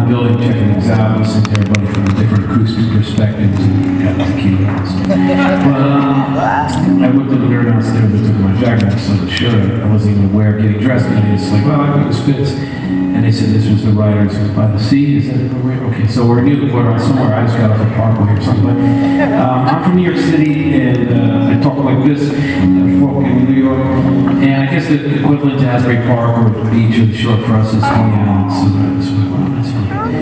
the building checking things out, listening to everybody from different acoustic perspectives and had the keynotes. But I looked in the mirror downstairs and took my jacket off, so the shirt I wasn't even aware of getting dressed, and they just like, well, I think this fits. And they said this was the Writers by the Sea. Is that okay? So we're near the border somewhere. I just got off a parkway or something. But I'm from New York City, and I talk like this, folk in New York. And I guess the equivalent to Asbury Park or the beach or the shore for us is Coney Island. So that's funny.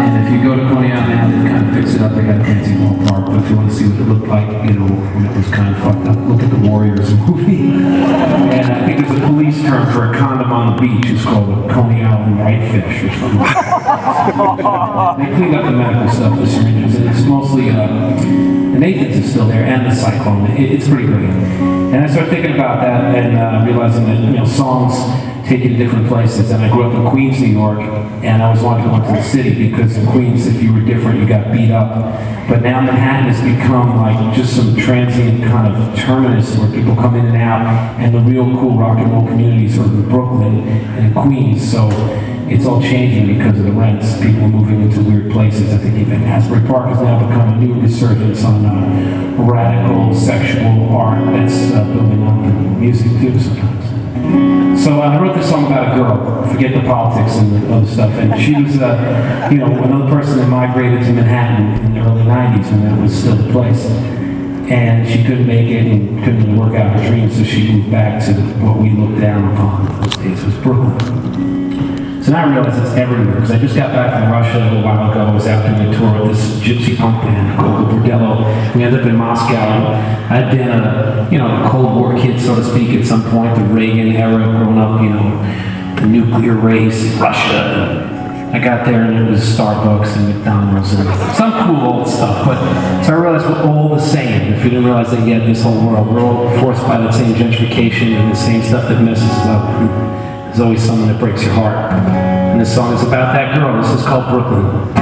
And if you go to Coney Island now, they kind of fix it up. They got a fancy ballpark. But if you want to see what it looked like, you know, when it was kind of fucked up, look at the Warriors movie. And I think there's a police term for a condom on the beach. It's called a Coney Island whitefish or something. They cleaned up the medical stuff, the syringes, and it's mostly the Nathan's is still there, and the Cyclone. It's pretty great. And I started thinking about that and realizing that, you know, songs take you to different places. And I grew up in Queens, New York, and I always wanted to go into the city because in Queens, if you were different, you got beat up. But now Manhattan has become like just some transient kind of terminus where people come in and out, and the real cool rock and roll communities are in Brooklyn and in Queens. So it's all changing because of the rents. People moving into weird places. I think even Asbury Park has now become a new resurgence on radical sexual art that's building up in music too sometimes. So I wrote this song about a girl, forget the politics and the other stuff, and she was, you know, another person that migrated to Manhattan in the early 90s when that was still the place. And she couldn't make it and couldn't really work out her dreams, so she moved back to what we looked down upon those days was Brooklyn. So now I realize it's everywhere, because I just got back from Russia a little while ago. I was out doing a tour with this gypsy punk band called the Bordello. We ended up in Moscow. I'd been a, you know, a Cold War kid, so to speak, at some point, the Reagan era, growing up, you know, the nuclear race, Russia. I got there and it was Starbucks and McDonald's and some cool old stuff. But so I realized we're all the same. If you didn't realize that yet, this whole world, we're all forced by that same gentrification and the same stuff that messes us up. There's always something that breaks your heart. And this song is about that girl. This is called Brooklyn.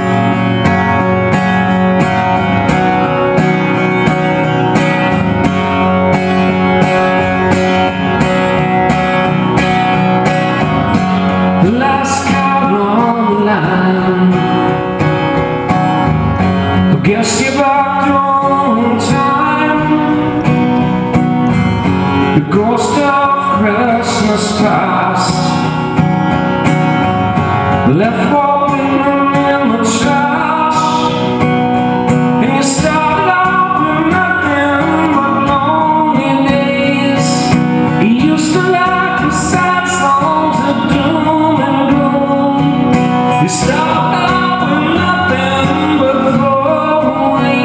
The last car on the line. I guess you're back on time. The ghost of Christmas past left walking in the trash, and you started out with nothing but lonely days. You used to like the sad songs of doom and gloom. You started out with nothing but throwaway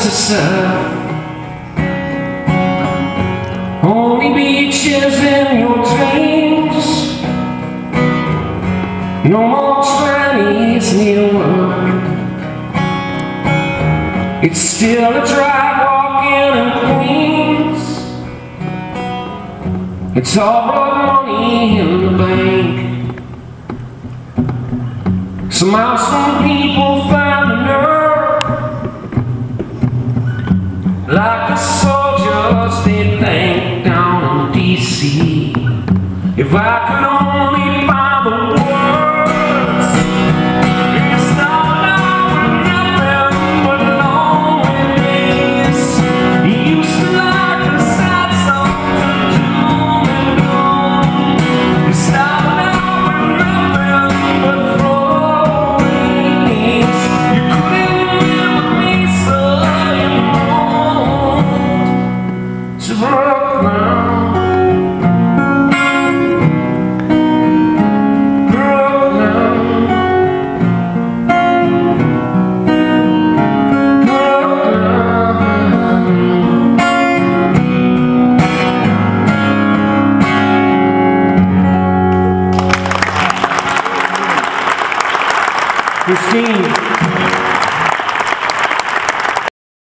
to surf. Only beaches in your dreams. No more trannies near work. It's still a drive walking in Queens. It's all blood money in the bank. Somehow some people find the nerve, like the soldiers they think down in D.C. If I could only find the words, if you start out with nothing but lonely days. You used to like the sad songs of doom and gloom. You started out with nothing but throwaway names. You couldn't live with me, so you moved to Brooklyn. Christine.